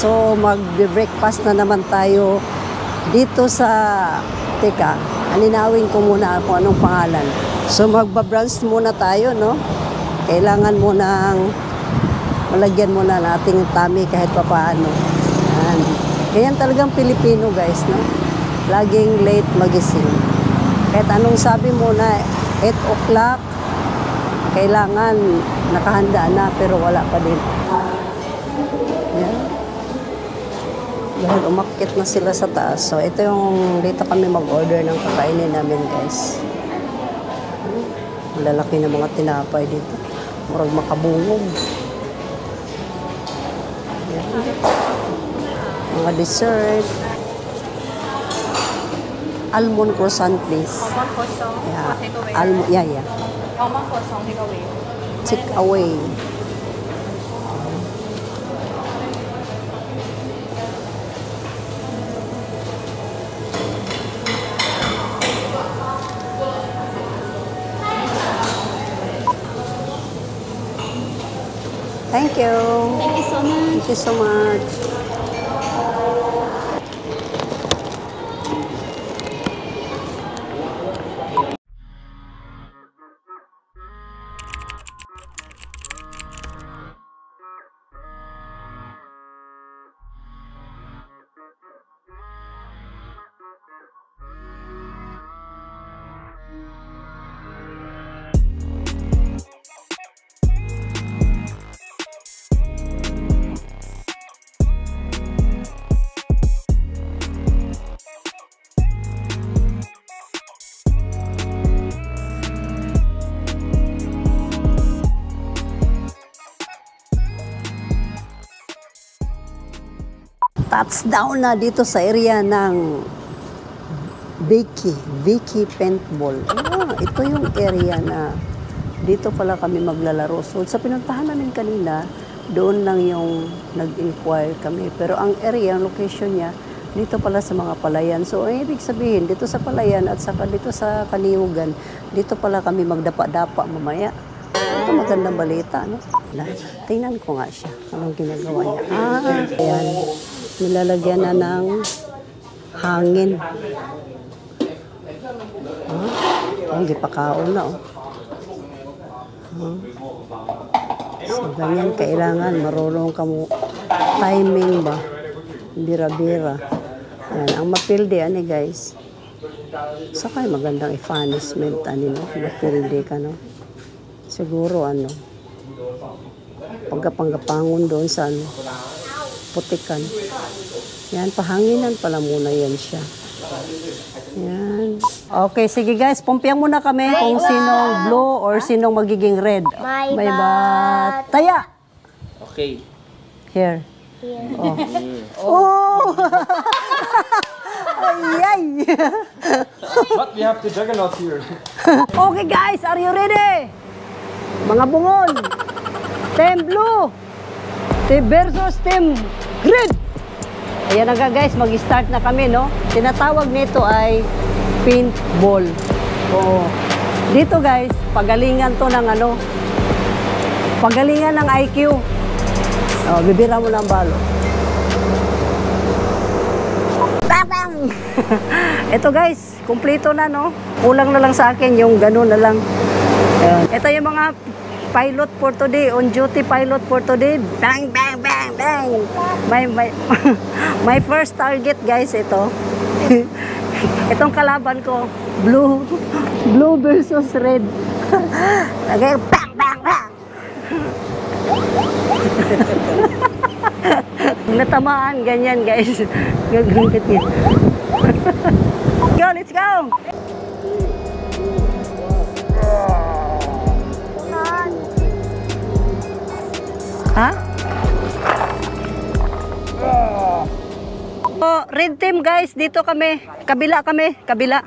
So, mag-breakfast na naman tayo dito sa... Teka, aninawin ko muna kung anong pangalan. So, magbabrunch muna tayo, no? Kailangan munang malagyan muna nating tummy kahit papaano. Ganyan talagang Pilipino, guys, no? Laging late magising. Kahit anong sabi mo na 8 o'clock, kailangan nakahanda na, pero wala pa din. Yan. Dahil umakyat na sila sa taas. So, ito yung dito kami mag-order ng kakainin namin, guys. Malalaki na mga tinapay dito. Murag makabungog. Yan. Mga dessert. Almond croissant, please. Almond croissant. Yeah. Takeaway. Yeah. Almond croissant takeaway. Take away. Thank you. Thank you so much. Thank you so much. Touchdown na dito sa area ng Vicky Paintball. Ito yung area na dito pala kami maglalaro. So sa pinuntahan namin kanina, doon lang yung nag-inquire kami. Pero ang area, ang location niya, dito pala sa mga palayan. So ang ibig sabihin, dito sa palayan at saka dito sa Kaniugan, dito pala kami magdapa-dapa mamaya. Ito magandang balita, no? Tingnan ko nga siya. Anong ginagawa niya? Ayan. Nilalagyan na ng hangin. Hindi pa kaon na, So, ganyan kailangan. Marunong ka mo. Timing ba? Bira-bira. Yan. Ang mapilde, guys. Saka magandang i-punishment, no? Mapilde ka, no? Siguro, pagkapangapangon doon sa, putikan. Yan, pahanginan pala muna yan siya. Yan. Okay, sige guys, pumpiang muna kami kung sinong blue or sinong magiging red. May bat. Taya! Okay. Here. Oh! Ay! But we have the juggernaut here. Okay guys, are you ready? Mga bungon. Team blue. Team versus team red. Ayan na guys, mag-start na kami, no? Tinatawag nito ay paintball. Oo. Dito guys, pagalingan to ng pagalingan ng IQ. Bibira mo lang balo. Tatang! Ito guys, kumpleto na, no? Kulang na lang sa akin yung gano'n na lang. Ayan. Ito yung mga pilot for today, on duty pilot for today. Bang, bang, bang, bang. My first target guys, ito. Itong kalaban ko, blue versus red. Okay, bang, bang, bang. Natamaan, ganyan guys. Gagangkit niya. Go, let's go! Ha? So, red team guys, dito kami. Kabila kami, kabila.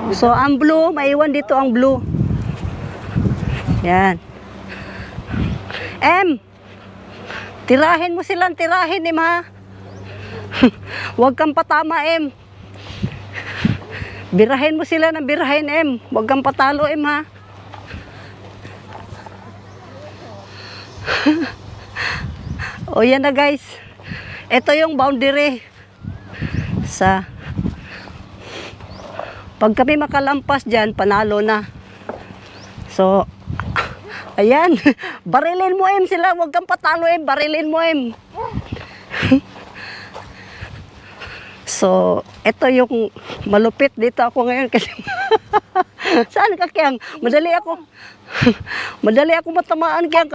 So, ang blue, maiwan dito ang blue. Yan. Tirahin mo silang tirahin, ha? Huwag kang patama, Birahin mo sila ng birahin, Huwag kang patalo, ha? O yan na guys. ito yung boundary sa pag kami makalampas dyan, panalo na. So, ayan. Barilin mo, Em, sila. Huwag kang patalo, Em. Barilin mo, Em. So, ito yung malupit dito ako ngayon kasi saan ka, Kyang? Madali ako. Madali ako matamaan, Kyang.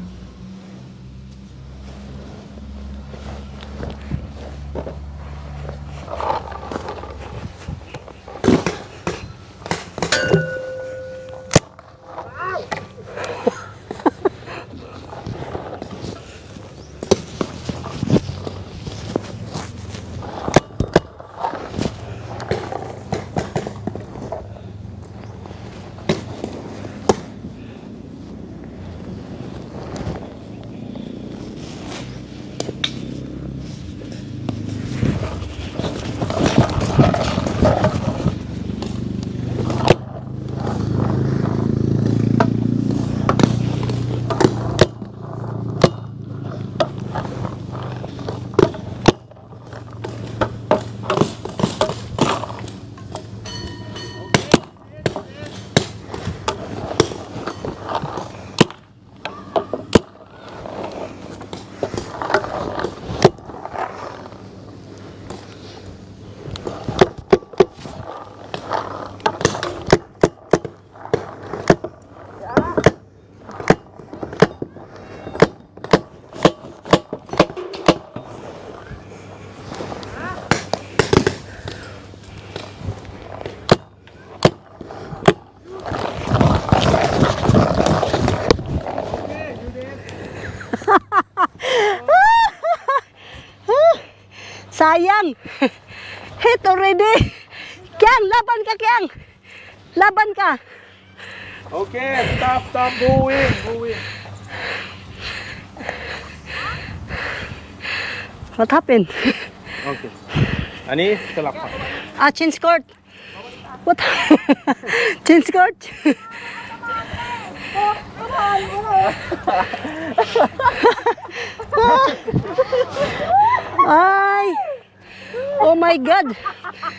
Sayang. Hit already. Kyang, laban ka, Kyang. Laban ka. Okay, stop, go in. What happened? Okay. Ani, selap. Change court. What? Change court. Ay. Oh my God.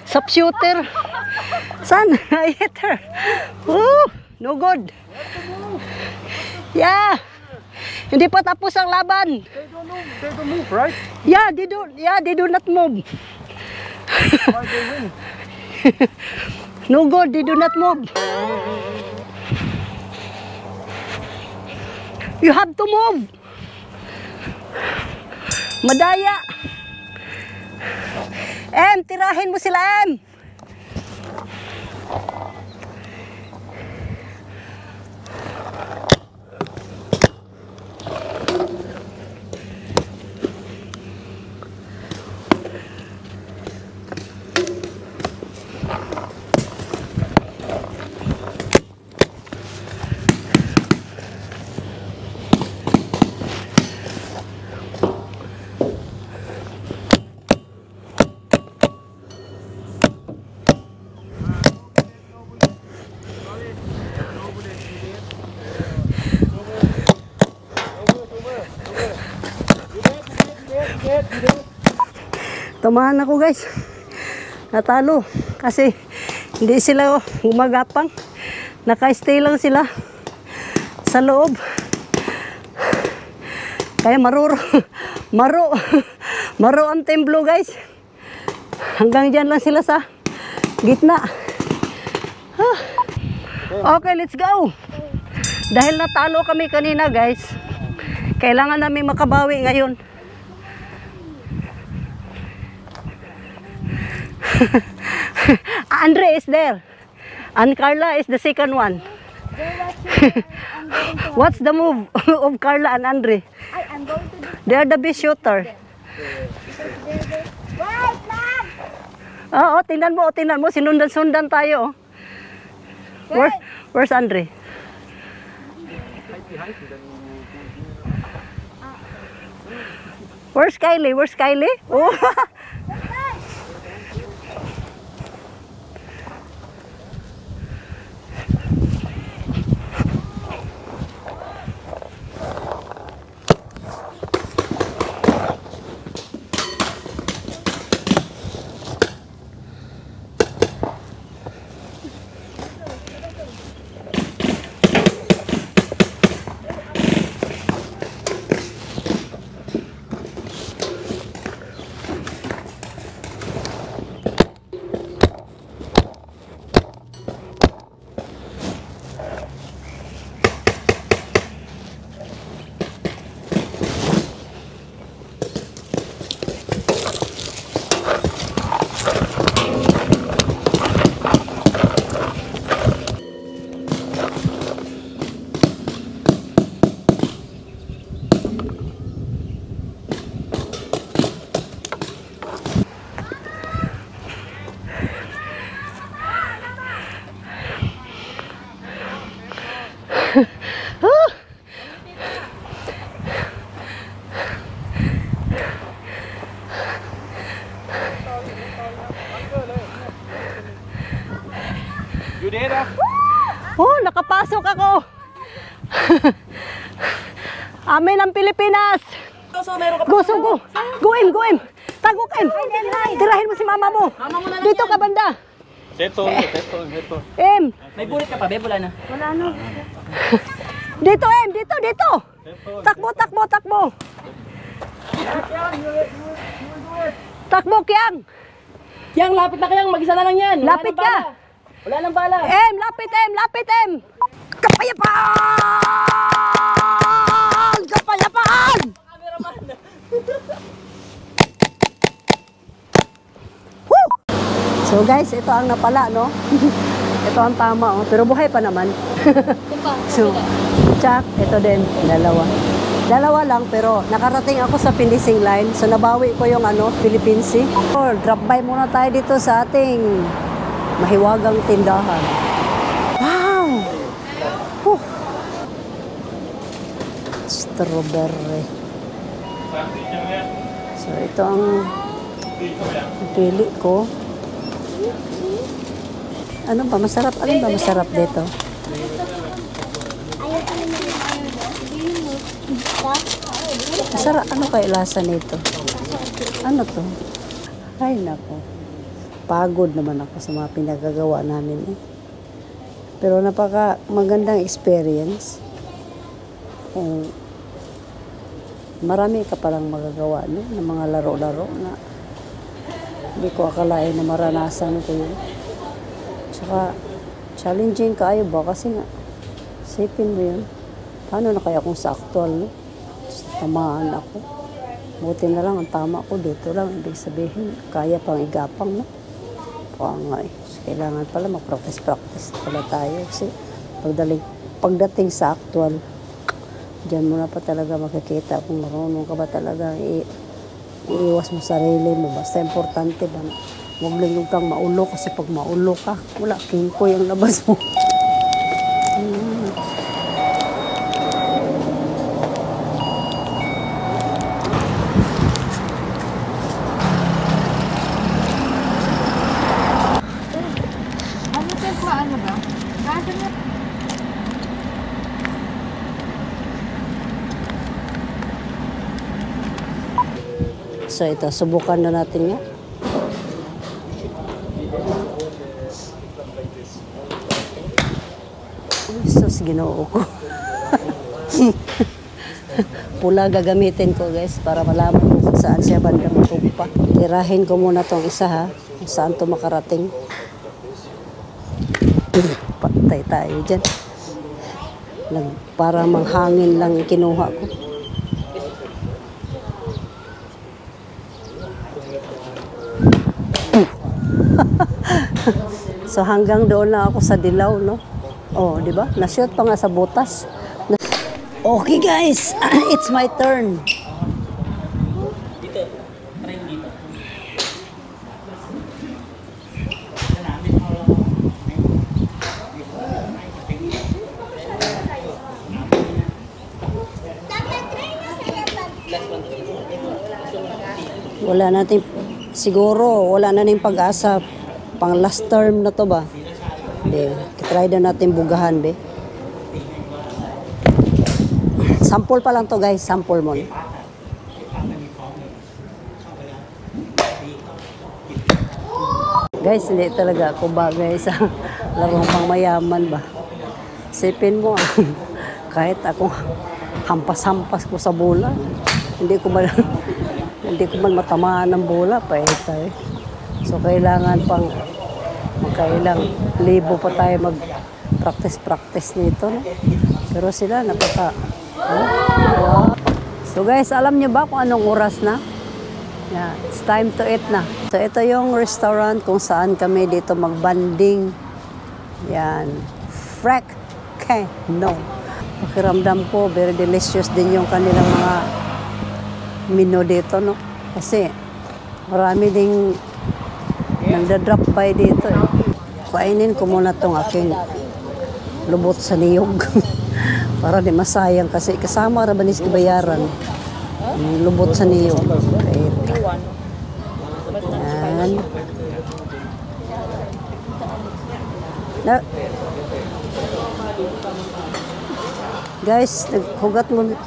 Sub shooter. Son, I hit her. Woo, no good. Yeah. Hindi pa tapos ang laban. They don't move, right? Yeah, they do not move. Why they win? No good, they do not move. You have to move. Madaya. Em, tirahin mo sila, Em. Tumahan ako, guys. Natalo kasi hindi sila gumagapang. Naka-stay lang sila sa loob. Kaya maro ang templo, guys. Hanggang dyan lang sila sa gitna. Okay, let's go. Dahil natalo kami kanina, guys, kailangan namin makabawi ngayon. Andre is there. And Carla is the second one. What's the move of Carla and Andre? I'm going to do They are the best shooter. right, Mom! Oo, tingnan mo. Sinundan-sundan tayo. Where's Andre? Where's Kylie? Oh. Ah! You did ah? Oh, nakapasok ako. Amin ang Pilipinas. Gusto ko. Guim. Tagukin. Tirahin mo si mama mo. Dito ka banda. Settle. Em. May bulit ka pa, be? Wala na. Dito, Em. Dito. Takbo. Takbo, Kiang. Yang, lapit na kayang. Mag-isa na lang yan. Wala Lapit nang bala. ka. Wala nang bala. Em, lapit, Em. Kapayapaan! Woo! So guys, ito ang napala, no? Ito ang tama, oh. Pero buhay pa naman. So, tsak, ito din, dalawa lang, pero nakarating ako sa finishing line. So, nabawi ko yung Philippine Sea. Drop by muna tayo dito sa ating mahiwagang tindahan. Wow! Whew. Strawberry. So, ito ang pili ko. Ano ba masarap? Ano ba masarap dito? Masarap. Ano kaya lasa nito? Ano to? Ay, nako. Pagod naman ako sa mga pinagagawa namin eh. Pero napaka magandang experience. Kung marami ka palang magagawa no, ng mga laro-laro na hindi ko akalain na maranasan ko yun. Tsaka challenging kaayo ba kasi nga sipin mo yun. Paano na kaya kung sa actual no? Tamaan ako. Buti na lang ang tama ko dito lang. Ibig sabihin, kaya pang igapang no? Nga eh. So, kailangan pala mag-practice pala tayo kasi pagdating sa actual, diyan mo na pa talaga makikita kung marunong ka ba talaga iiwas mo sarili mo. Basta importante ba huwag lang yung kang maulo kasi pag maulo ka, wala, kingkoy ang labas mo. So ito, subukan na natin nga. Sus, ginoo ko. Pula gagamitin ko guys para malaman mo kung saan siya banda matugpa. Tirahin ko muna tong isa ha, kung saan to makarating. Patay tayo dyan. Para manghangin lang kinuha ko. So hanggang doon lang ako sa dilaw, no? Oh, di ba? Nasyot pa nga sa butas. Okay guys, it's my turn. Dito. Try dito. Wala natin, siguro, wala na ning pag-asa. Pang last term na to ba? Be, try na natin bugahan, be. Sample pa lang to guys, sample mo. Guys, hindi talaga ako bagay sa larong pang mayaman ba. Sipin mo, kahit ako hampas-hampas ko sa bola, hindi ko man matamaan ng bola, tayo. So, kailangan pang magkailang libo pa tayo mag-practice nito. No? Pero sila, wow. So, guys, alam niyo ba kung anong oras na? Yeah, it's time to eat na. So, ito yung restaurant kung saan kami dito mag-banding. Yan. Frek no. Pakiramdam ko, very delicious din yung kanilang mga menu dito, no? Kasi, marami ding nagda-drop by dito eh. Kainin ko muna tong aking lubot sa niyog. Para di masayang kasi kasama ra ba ni bayaran. Lubot sa niyo. Yan. Na, guys,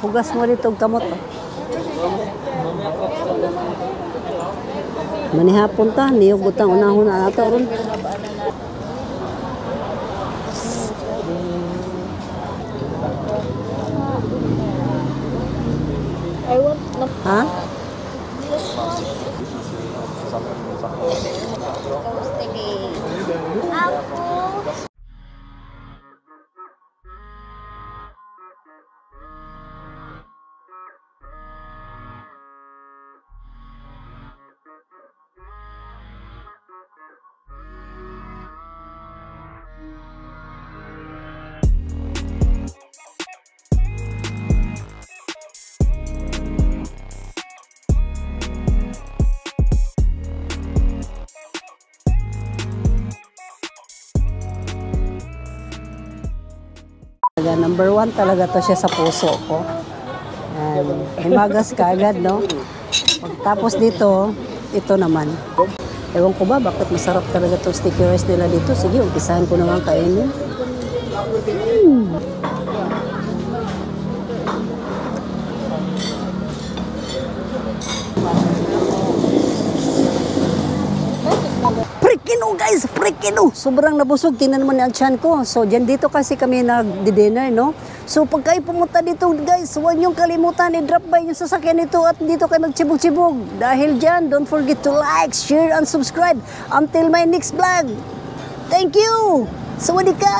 hugas mo dito og kamot. Manihapon ta, niyog butang unahon na nato ron. I want na Ha? ako. Number 1 talaga to siya sa puso ko. Himagas ka agad, no? Pagtapos dito, ito naman. Ewan ko ba, bakit masarap talaga to sticky rice nila dito? Sige, umpisahan ko naman kainin. Freaking guys, freaking sobrang nabusog, tingnan mo na ang tiyan ko. So, dyan dito kasi kami nag-dinner, no? So, pag kayo pumunta dito, guys, huwag niyong kalimutan, i-drop by yung sasakyan nito at dito kayo magchibog-chibog. Dahil dyan, don't forget to like, share, and subscribe. Until my next vlog. Thank you! Sawadee ka!